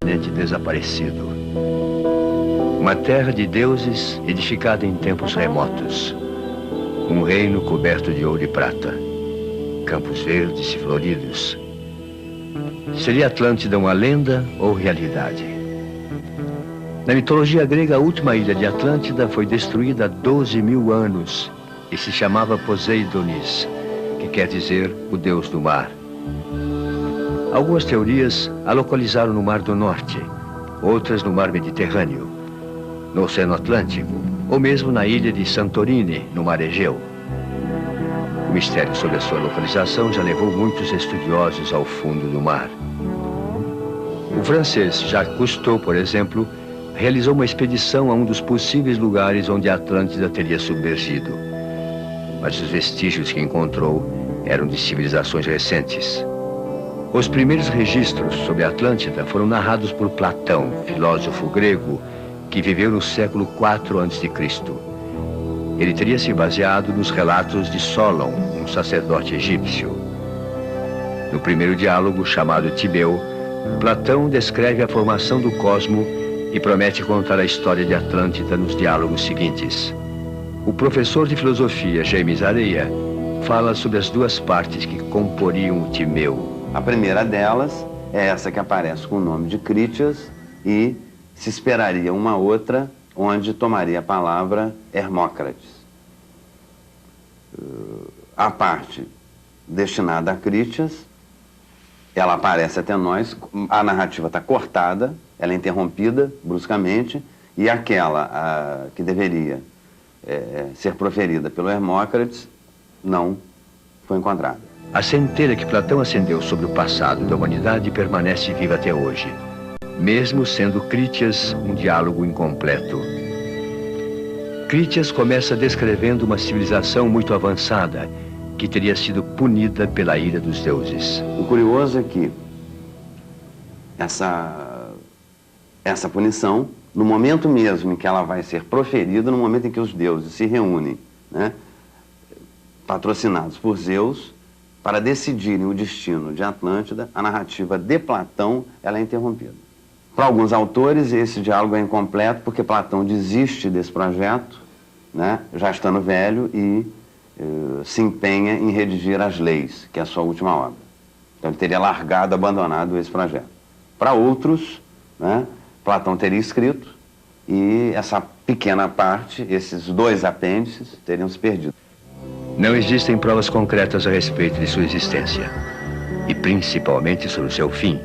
continente desaparecido. Uma terra de deuses edificada em tempos remotos. Um reino coberto de ouro e prata. Campos verdes e floridos. Seria Atlântida uma lenda ou realidade? Na mitologia grega, a última ilha de Atlântida foi destruída há 12.000 anos e se chamava Poseidonis, que quer dizer o deus do mar. Algumas teorias a localizaram no Mar do Norte, outras no Mar Mediterrâneo, no Oceano Atlântico, ou mesmo na ilha de Santorini, no Mar Egeu. O mistério sobre a sua localização já levou muitos estudiosos ao fundo do mar. O francês Jacques Cousteau, por exemplo, realizou uma expedição a um dos possíveis lugares onde a Atlântida teria submergido. Mas os vestígios que encontrou eram de civilizações recentes. Os primeiros registros sobre a Atlântida foram narrados por Platão, filósofo grego, que viveu no século IV a.C. Ele teria se baseado nos relatos de Solon, um sacerdote egípcio. No primeiro diálogo, chamado Tibeu, Platão descreve a formação do cosmo e promete contar a história de Atlântida nos diálogos seguintes. O professor de filosofia, James Areia, fala sobre as duas partes que comporiam o Timeu. A primeira delas é essa que aparece com o nome de Critias e se esperaria uma outra onde tomaria a palavra Hermócrates. A parte destinada a Critias, ela aparece até nós, a narrativa está cortada, ela é interrompida bruscamente, e aquela que deveria ser proferida pelo Hermócrates não foi encontrada. A centelha que Platão acendeu sobre o passado da humanidade permanece viva até hoje, mesmo sendo Critias um diálogo incompleto. Critias começa descrevendo uma civilização muito avançada, que teria sido punida pela ira dos deuses. O curioso é que essa punição, no momento mesmo em que ela vai ser proferida, no momento em que os deuses se reúnem, né, patrocinados por Zeus, para decidirem o destino de Atlântida, a narrativa de Platão ela é interrompida. Para alguns autores, esse diálogo é incompleto porque Platão desiste desse projeto, né, já estando velho, e se empenha em redigir as leis, que é a sua última obra. Então ele teria largado, abandonado esse projeto. Para outros, né, Platão teria escrito e essa pequena parte, esses dois apêndices, teriam se perdido. Não existem provas concretas a respeito de sua existência, e principalmente sobre o seu fim.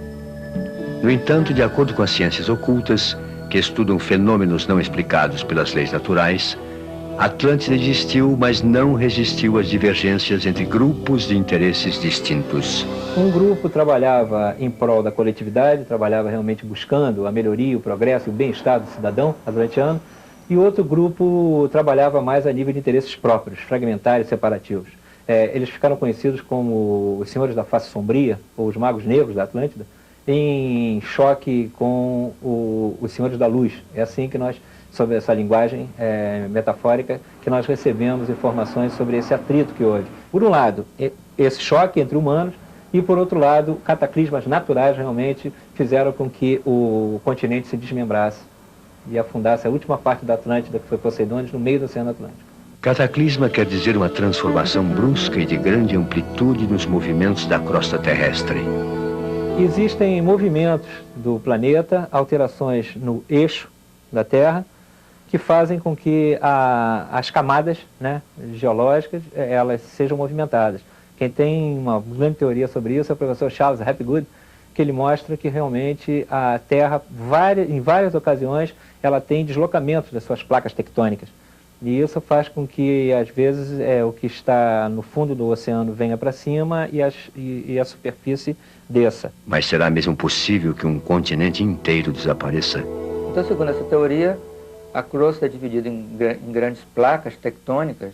No entanto, de acordo com as ciências ocultas, que estudam fenômenos não explicados pelas leis naturais, Atlântida existiu, mas não resistiu às divergências entre grupos de interesses distintos. Um grupo trabalhava em prol da coletividade, trabalhava realmente buscando a melhoria, o progresso e o bem-estar do cidadão atlantiano, e outro grupo trabalhava mais a nível de interesses próprios, fragmentários, separativos. Eles ficaram conhecidos como os Senhores da Face Sombria, ou os Magos Negros da Atlântida, em choque com os Senhores da Luz. É assim que nós, sobre essa linguagem metafórica, que nós recebemos informações sobre esse atrito que houve. Por um lado, esse choque entre humanos, e por outro lado, cataclismas naturais realmente fizeram com que o continente se desmembrasse e afundasse a última parte da Atlântida, que foi Poseidonis, no meio do Oceano Atlântico. Cataclisma quer dizer uma transformação brusca e de grande amplitude nos movimentos da crosta terrestre. Existem movimentos do planeta, alterações no eixo da Terra, que fazem com que as camadas, né, geológicas elas sejam movimentadas. Quem tem uma grande teoria sobre isso é o professor Charles Hapgood, que ele mostra que realmente a Terra, em várias ocasiões, ela tem deslocamentos das suas placas tectônicas. E isso faz com que, às vezes, o que está no fundo do oceano venha para cima e a superfície desça. Mas será mesmo possível que um continente inteiro desapareça? Então, segundo essa teoria, a crosta é dividida em grandes placas tectônicas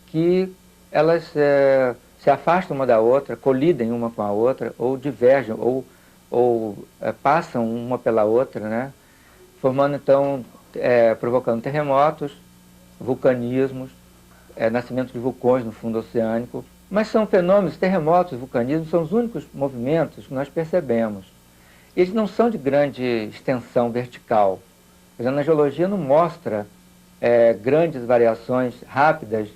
que elas se afastam uma da outra, colidem uma com a outra, ou divergem, ou passam uma pela outra, né? Formando, então, provocando terremotos, vulcanismos, nascimento de vulcões no fundo oceânico. Mas são fenômenos, terremotos, vulcanismos, são os únicos movimentos que nós percebemos. eles não são de grande extensão vertical. A geologia não mostra grandes variações rápidas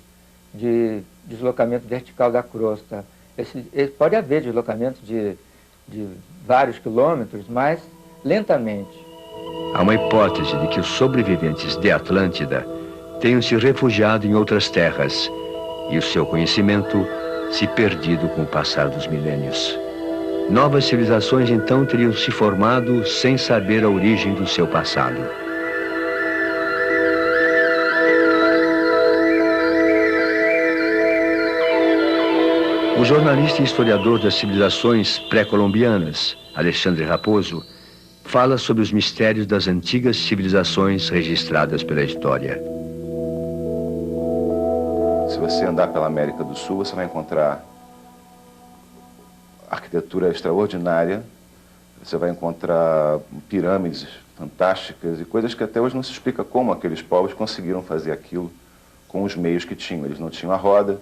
de deslocamento vertical da crosta. Pode haver deslocamento de vários quilômetros, mas lentamente. Há uma hipótese de que os sobreviventes de Atlântida tenham se refugiado em outras terras e o seu conhecimento se perdido com o passar dos milênios. Novas civilizações então teriam se formado sem saber a origem do seu passado. O jornalista e historiador das civilizações pré-colombianas, Alexandre Raposo, fala sobre os mistérios das antigas civilizações registradas pela história. Se você andar pela América do Sul, você vai encontrar arquitetura extraordinária, você vai encontrar pirâmides fantásticas e coisas que até hoje não se explica como aqueles povos conseguiram fazer aquilo com os meios que tinham. Eles não tinham a roda,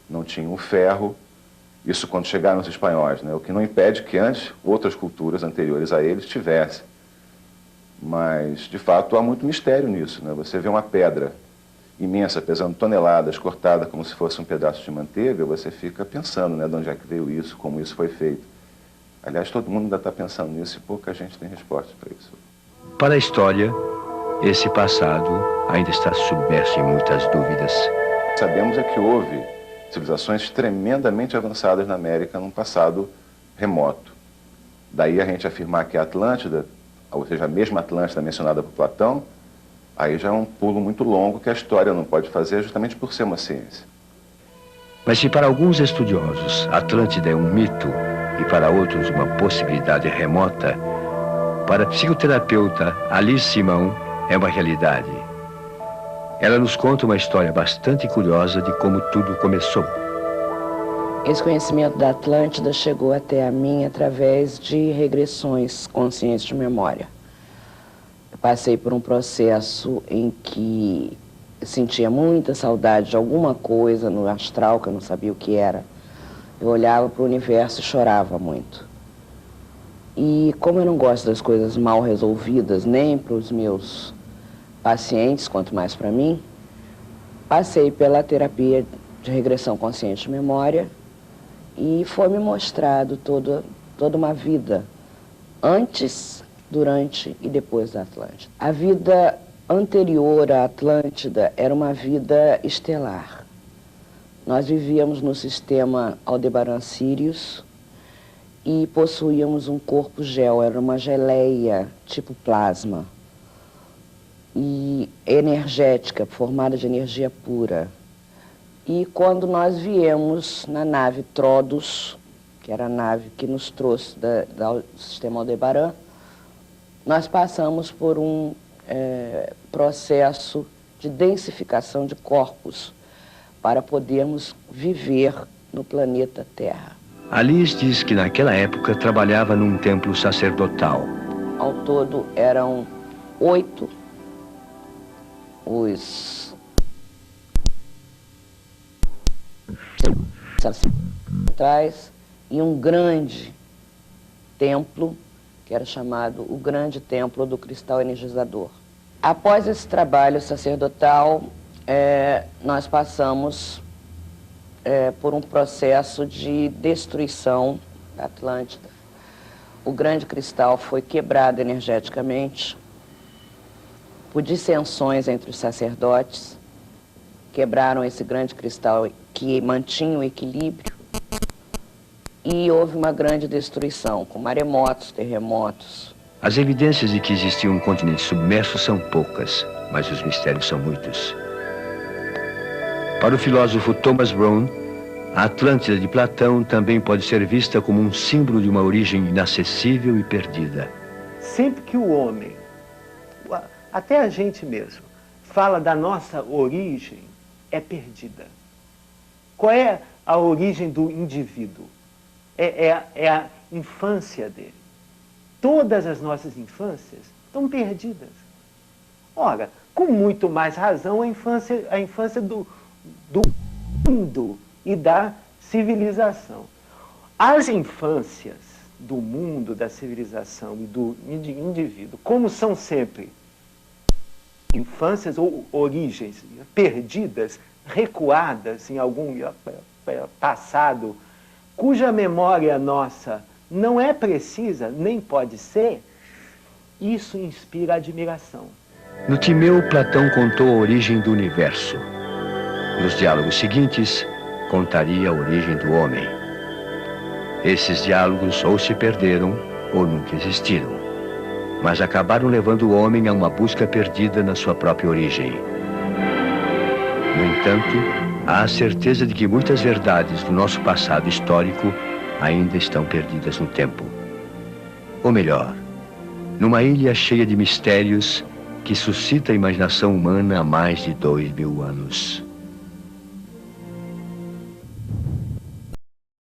não tinham o ferro, isso quando chegaram os espanhóis, né? O que não impede que antes outras culturas anteriores a eles tivessem. Mas, de fato, há muito mistério nisso, né? Você vê uma pedra imensa, pesando toneladas, cortada como se fosse um pedaço de manteiga, você fica pensando, né, de onde é que veio isso, como isso foi feito. Aliás, todo mundo ainda está pensando nisso e pouca gente tem resposta para isso. Para a história, esse passado ainda está submerso em muitas dúvidas. Sabemos é que houve civilizações tremendamente avançadas na América num passado remoto. Daí a gente afirmar que a Atlântida, ou seja, a mesma Atlântida mencionada por Platão, aí já é um pulo muito longo que a história não pode fazer justamente por ser uma ciência. Mas se para alguns estudiosos Atlântida é um mito e para outros uma possibilidade remota, para a psicoterapeuta Alice Simão é uma realidade. Ela nos conta uma história bastante curiosa de como tudo começou. Esse conhecimento da Atlântida chegou até a mim através de regressões conscientes de memória. Eu passei por um processo em que eu sentia muita saudade de alguma coisa no astral, que eu não sabia o que era. Eu olhava para o universo e chorava muito. E como eu não gosto das coisas mal resolvidas, nem para os meus pacientes, quanto mais para mim, passei pela terapia de regressão consciente de memória e foi me mostrado toda uma vida antes, durante e depois da Atlântida. A vida anterior à Atlântida era uma vida estelar. Nós vivíamos no sistema Aldebaran Sirius e possuíamos um corpo gel, era uma geleia tipo plasma e energética, formada de energia pura. E quando nós viemos na nave Trodus, que era a nave que nos trouxe do sistema Aldebaran, nós passamos por um processo de densificação de corpos para podermos viver no planeta Terra. Alice diz que naquela época trabalhava num templo sacerdotal. Ao todo eram 8 os sacerdotais e um grande templo, que era chamado o Grande Templo do Cristal Energizador. Após esse trabalho sacerdotal, nós passamos por um processo de destruição da Atlântida. O grande cristal foi quebrado energeticamente por dissensões entre os sacerdotes, quebraram esse grande cristal que mantinha o equilíbrio e houve uma grande destruição, com maremotos, terremotos. As evidências de que existia um continente submerso são poucas, mas os mistérios são muitos. Para o filósofo Thomas Brown, a Atlântida de Platão também pode ser vista como um símbolo de uma origem inacessível e perdida. Sempre que o homem, até a gente mesmo, fala da nossa origem, é perdida. Qual é a origem do indivíduo? É a infância dele. Todas as nossas infâncias estão perdidas. Ora, com muito mais razão, a infância do mundo e da civilização. As infâncias do mundo, da civilização e do indivíduo, como são sempre infâncias ou origens perdidas, recuadas em algum passado, cuja memória nossa não é precisa, nem pode ser, isso inspira admiração. No Timeu, Platão contou a origem do universo. Nos diálogos seguintes, contaria a origem do homem. Esses diálogos ou se perderam ou nunca existiram, mas acabaram levando o homem a uma busca perdida na sua própria origem. No entanto, há a certeza de que muitas verdades do nosso passado histórico ainda estão perdidas no tempo. Ou melhor, numa ilha cheia de mistérios que suscita a imaginação humana há mais de 2000 anos.